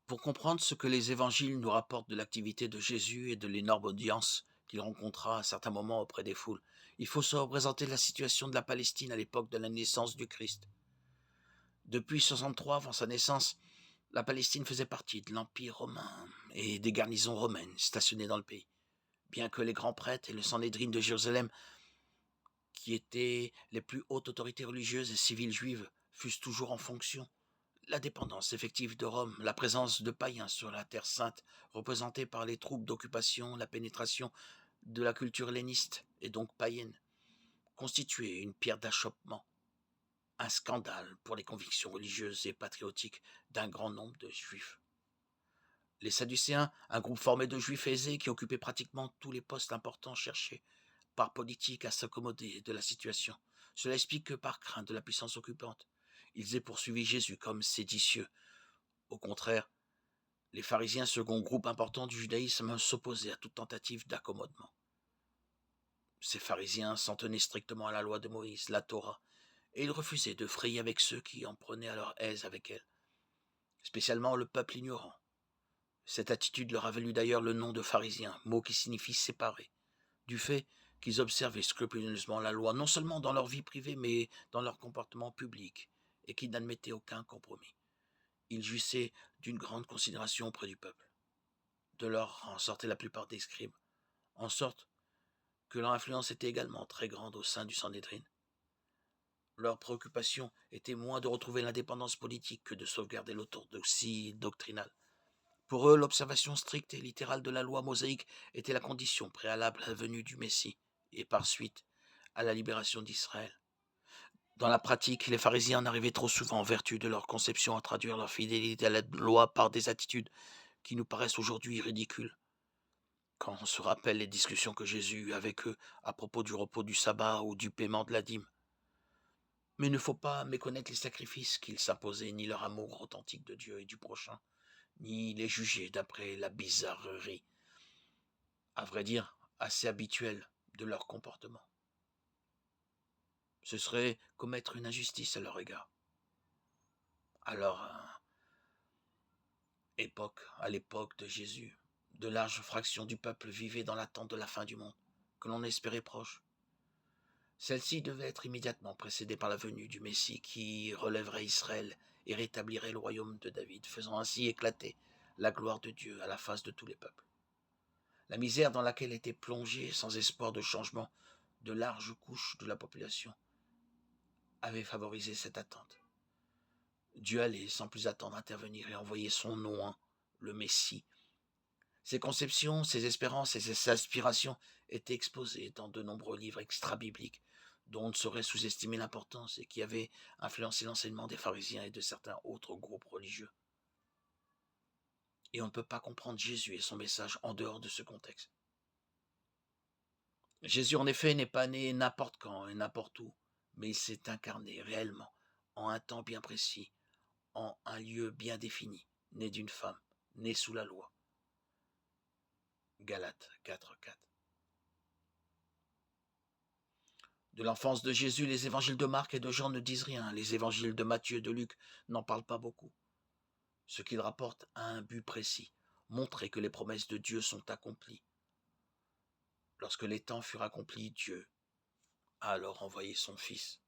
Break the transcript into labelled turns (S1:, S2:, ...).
S1: Pour comprendre ce que les évangiles nous rapportent de l'activité de Jésus et de l'énorme audience qu'il rencontra à certains moments auprès des foules, il faut se représenter la situation de la Palestine à l'époque de la naissance du Christ. Depuis 63 avant sa naissance, la Palestine faisait partie de l'Empire romain et des garnisons romaines stationnées dans le pays. Bien que les grands prêtres et le Sanhédrin de Jérusalem, qui étaient les plus hautes autorités religieuses et civiles juives, fussent toujours en fonction, la dépendance effective de Rome, la présence de païens sur la Terre sainte, représentée par les troupes d'occupation, la pénétration de la culture helléniste, et donc païenne, constituait une pierre d'achoppement, un scandale pour les convictions religieuses et patriotiques d'un grand nombre de juifs. Les Sadducéens, un groupe formé de juifs aisés qui occupaient pratiquement tous les postes importants, cherchaient, par politique, à s'accommoder de la situation. Cela explique que par crainte de la puissance occupante, ils aient poursuivi Jésus comme séditieux. Au contraire, les pharisiens, second groupe important du judaïsme, s'opposaient à toute tentative d'accommodement. Ces pharisiens s'en tenaient strictement à la loi de Moïse, la Torah, et ils refusaient de frayer avec ceux qui en prenaient à leur aise avec elle, spécialement le peuple ignorant. Cette attitude leur a valu d'ailleurs le nom de pharisiens, mot qui signifie séparés, du fait qu'ils observaient scrupuleusement la loi, non seulement dans leur vie privée, mais dans leur comportement public, et qui n'admettaient aucun compromis. Ils jouissaient d'une grande considération auprès du peuple. De leur rang sortaient la plupart des scribes, en sorte que leur influence était également très grande au sein du Sanhédrin. Leur préoccupation était moins de retrouver l'indépendance politique que de sauvegarder l'orthodoxie doctrinale. Pour eux, l'observation stricte et littérale de la loi mosaïque était la condition préalable à la venue du Messie, et par suite à la libération d'Israël. Dans la pratique, les pharisiens en arrivaient trop souvent, en vertu de leur conception, à traduire leur fidélité à la loi par des attitudes qui nous paraissent aujourd'hui ridicules. Quand on se rappelle les discussions que Jésus eut avec eux à propos du repos du sabbat ou du paiement de la dîme. Mais il ne faut pas méconnaître les sacrifices qu'ils s'imposaient, ni leur amour authentique de Dieu et du prochain, ni les juger d'après la bizarrerie, à vrai dire, assez habituelle de leur comportement. Ce serait commettre une injustice à leur égard. À leur époque, à l'époque de Jésus, de larges fractions du peuple vivaient dans l'attente de la fin du monde, que l'on espérait proche. Celle-ci devait être immédiatement précédée par la venue du Messie qui relèverait Israël et rétablirait le royaume de David, faisant ainsi éclater la gloire de Dieu à la face de tous les peuples. La misère dans laquelle étaient plongées, sans espoir de changement, de larges couches de la population avait favorisé cette attente. Dieu allait sans plus attendre intervenir et envoyer son nom, le Messie. Ses conceptions, ses espérances et ses aspirations étaient exposées dans de nombreux livres extra-bibliques dont on ne saurait sous-estimer l'importance et qui avaient influencé l'enseignement des pharisiens et de certains autres groupes religieux. Et on ne peut pas comprendre Jésus et son message en dehors de ce contexte. Jésus, en effet, n'est pas né n'importe quand et n'importe où, mais il s'est incarné réellement, en un temps bien précis, en un lieu bien défini, né d'une femme, né sous la loi. Galates 4:4. De l'enfance de Jésus, les évangiles de Marc et de Jean ne disent rien. Les évangiles de Matthieu et de Luc n'en parlent pas beaucoup. Ce qu'ils rapportent a un but précis, montrer que les promesses de Dieu sont accomplies. Lorsque les temps furent accomplis, Dieu a alors envoyé son Fils.